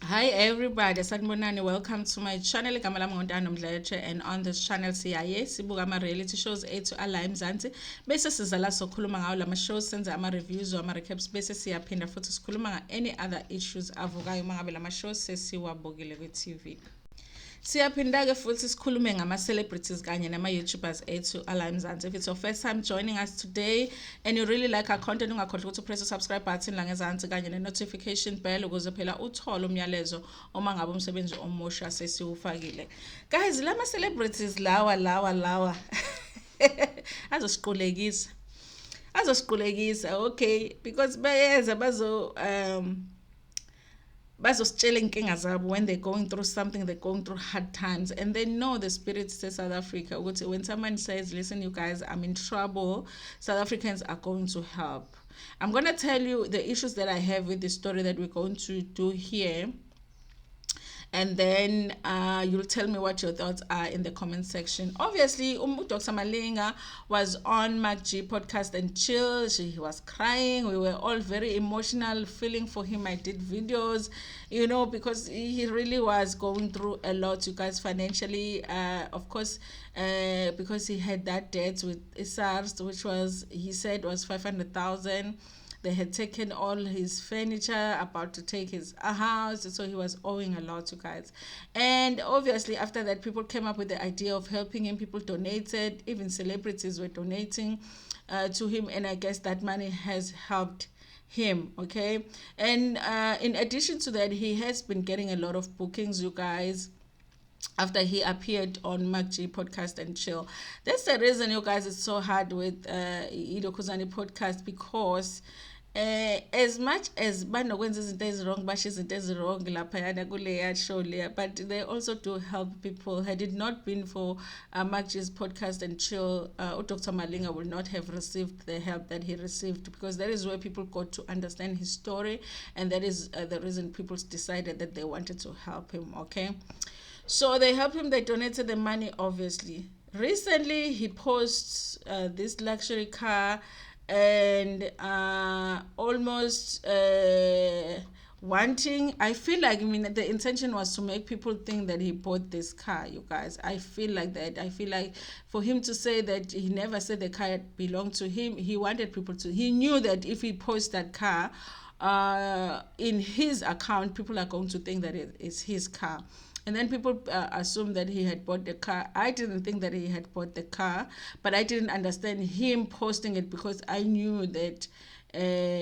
Hi everybody, sanibonani. Welcome to my channel. Igama lami Ntando Mdletshe, and on this channel siyaye sibuka ama reality shows ethu ala eMzansi bese siza la sokhuluma ngawo lama shows, senza ama reviews ama recaps bese siyaphinda futhi sikhuluma nga any other issues avukayo mangabe lama shows sesiwabukile ku TV. Siyaphinda-ke futhi sikhulume ngama-celebrities kanye nama-YouTubers ethu ala eMzansi. If it's your first time joining us today and you really like our content, ungakhohlwa ukuthi press the subscribe button la ngezansi kanye ne-notification bell ukuze phela uthole umyalezo uma ngabe umsebenzi omusha sesiwufakile. Guys, lama-celebrities lawa azosiqulekisa okay, because bayeza bazositshela inkinga zabo when they're going through something, they're going through hard times, and they know the spirit says South Africa. When someone says, listen, you guys, I'm in trouble, South Africans are going to help. I'm going to tell you the issues that I have with the story that we're going to do here, and then you'll tell me what your thoughts are in the comment section. Obviously, Dr. Malinga was on MacG podcast and chill. He was crying. We were all very emotional, feeling for him. I did videos, because he really was going through a lot, you guys, financially. Of course, because he had that debt with SARS, which was, he said, was 500,000. They had taken all his furniture, about to take his house, so he was owing a lot, you guys. And obviously, after that, people came up with the idea of helping him. People donated, even celebrities were donating to him, and I guess that money has helped him, okay? And in addition to that, he has been getting a lot of bookings, you guys, after he appeared on MacG podcast and chill. That's the reason, you guys, it's so hard with Ido Kuzani podcast, because as much as banokwenza izinto ezirong basho izinto ezirong laphayana kuleya show leya, but they also do help people. Had it not been for MacG's podcast and chill, Dr. Malinga would not have received the help that he received, because that is where people got to understand his story, and that is the reason people decided that they wanted to help him, okay? So they helped him, they donated the money, obviously. Recently, he posts this luxury car, and almost wanting, I feel like, the intention was to make people think that he bought this car, you guys. I feel like that. I feel like for him to say that he never said the car belonged to him, he wanted people to, he knew that if he posts that car in his account, people are going to think that it is his car. And then people assume that he had bought the car. I didn't think that he had bought the car, but I didn't understand him posting it, because I knew that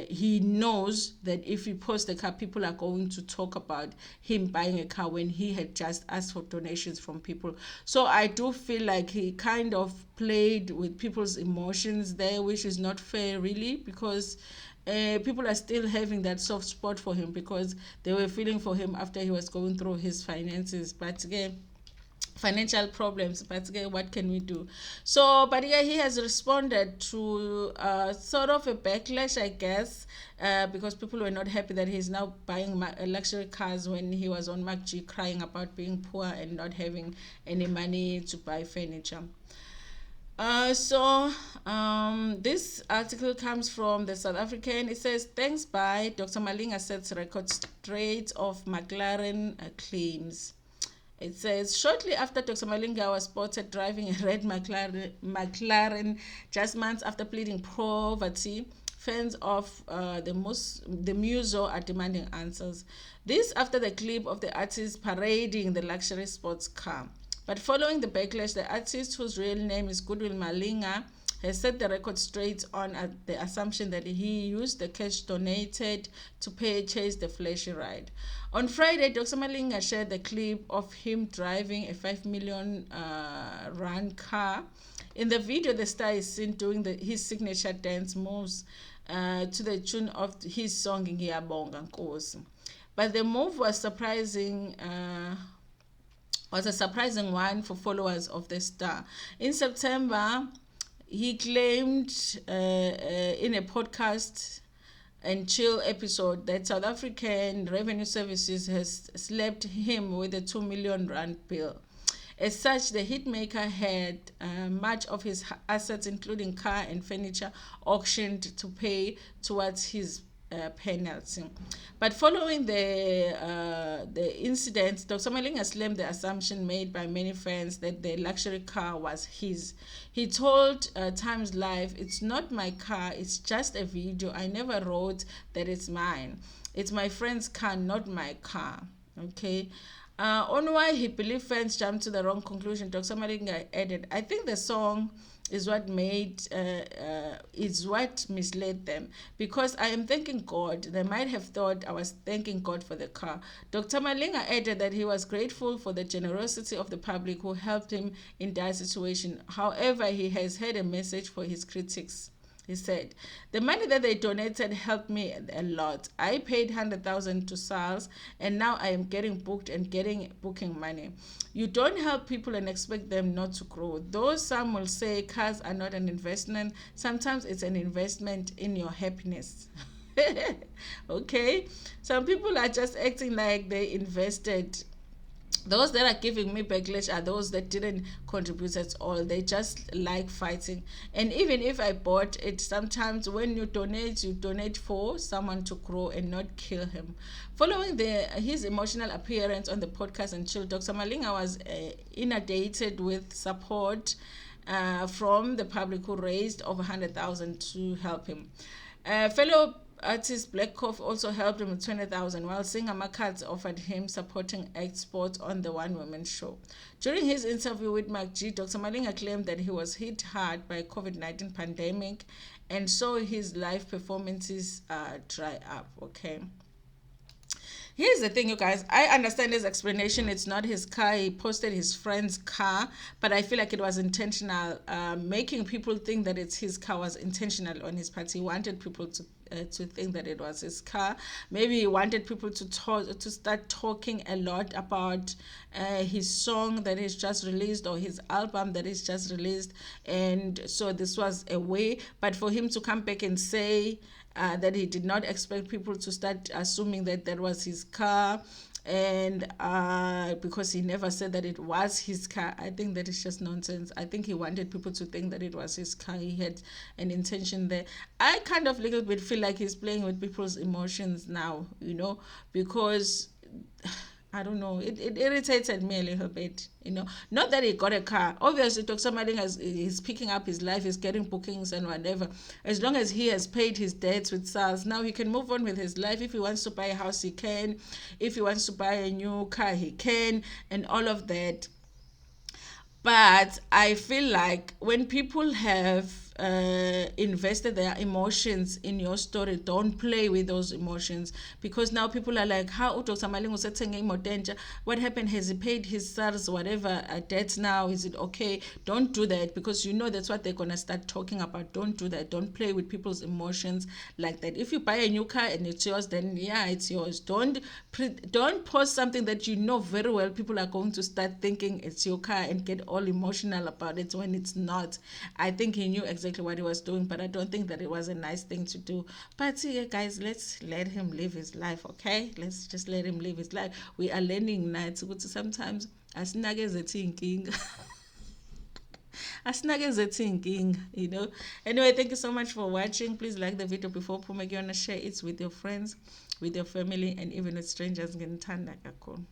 he knows that if he posts the car, people are going to talk about him buying a car when he had just asked for donations from people. So I do feel like he kind of played with people's emotions there, which is not fair, really, because people are still having that soft spot for him, because they were feeling for him after he was going through his finances. But again, financial problems, but again, what can we do? So, but yeah, he has responded to sort of a backlash, I guess, because people were not happy that he's now buying luxury cars when he was on MacG crying about being poor and not having any money to buy furniture. This article comes from the South African. It says, thanks by Dr. Malinga sets record straight of McLaren claims. It says, shortly after Dr. Malinga was spotted driving a red McLaren just months after pleading poverty, fans of the muso are demanding answers. This after the clip of the artist parading the luxury sports car. But following the backlash, the artist, whose real name is Goodwill Malinga, has set the record straight on the assumption that he used the cash donated to purchase the flashy ride. On Friday, Dr. Malinga shared the clip of him driving a 5 million rand car. In the video, the star is seen doing his signature dance moves to the tune of his song Ngiyabonga Nkosi. But the move was a surprising one for followers of the star. In September, he claimed in a podcast and chill episode that South African Revenue Services has slapped him with a 2 million rand bill. As such, the hitmaker had much of his assets, including car and furniture, auctioned to pay towards his penalty. But following the incident, Dr. Malinga slammed the assumption made by many friends that the luxury car was his. He told Times Live, "It's not my car, it's just a video. I never wrote that it's mine. It's my friend's car, not my car." Okay. On why he believed fans jumped to the wrong conclusion, Dr. Malinga added, "I think the song is what misled them, because I am thanking God. They might have thought I was thanking God for the car." Dr. Malinga added that he was grateful for the generosity of the public who helped him in that situation. However, he has had a message for his critics. He said, "The money that they donated helped me a lot. I paid 100,000 to SARS, and now I am getting booked and getting booking money. You don't help people and expect them not to grow. Though some will say cars are not an investment, sometimes it's an investment in your happiness." Okay, some people are just acting like they invested. Those that are giving me backlash are those that didn't contribute at all. They just like fighting. And even if I bought it, sometimes when you donate for someone to grow and not kill him. Following his emotional appearance on the podcast and chill, Dr. Malinga was inundated with support from the public, who raised over 100,000 to help him. Fellow artist Black Cough also helped him with 20,000, while singer Makats offered him supporting act spot on the one woman show. During his interview with Mark G, Dr. Malinga claimed that he was hit hard by COVID-19 pandemic and saw his live performances dry up. Okay. Here's the thing, you guys. I understand his explanation. It's not his car. He posted his friend's car, but I feel like it was intentional. Making people think that it's his car was intentional on his part. He wanted people to think that it was his car. Maybe he wanted people to start talking a lot about his song that he's just released, or his album that he's just released, and so this was a way. But for him to come back and say that he did not expect people to start assuming that that was his car, and because he never said that it was his car, I think that is just nonsense. I think he wanted people to think that it was his car. He had an intention there. I kind of little bit feel like he's playing with people's emotions now, because I don't know. It irritated me a little bit, Not that he got a car. Obviously, Dr. Malinga is picking up his life, he's getting bookings and whatever. As long as he has paid his debts with SARS, now he can move on with his life. If he wants to buy a house, he can. If he wants to buy a new car, he can, and all of that. But I feel like when people have invested their emotions in your story, don't play with those emotions, because now people are like, how Dr. Malinga said, what happened? Has he paid his SARS whatever debts now? Is it okay? Don't do that, because that's what they're gonna start talking about. Don't do that. Don't play with people's emotions like that. If you buy a new car and it's yours, then yeah, it's yours. Don't post something that very well people are going to start thinking it's your car and get all emotional about it when it's not. I think he knew exactly what he was doing, but I don't think that it was a nice thing to do. But yeah, guys, let's let him live his life, okay? Let's just let him live his life. We are learning now to sometimes asinakezethe inkinga. Asinakezethe inkinga, Anyway, thank you so much for watching. Please like the video before Pumegiyona, share it with your friends, with your family, and even with strangers. Ntando kakhulu.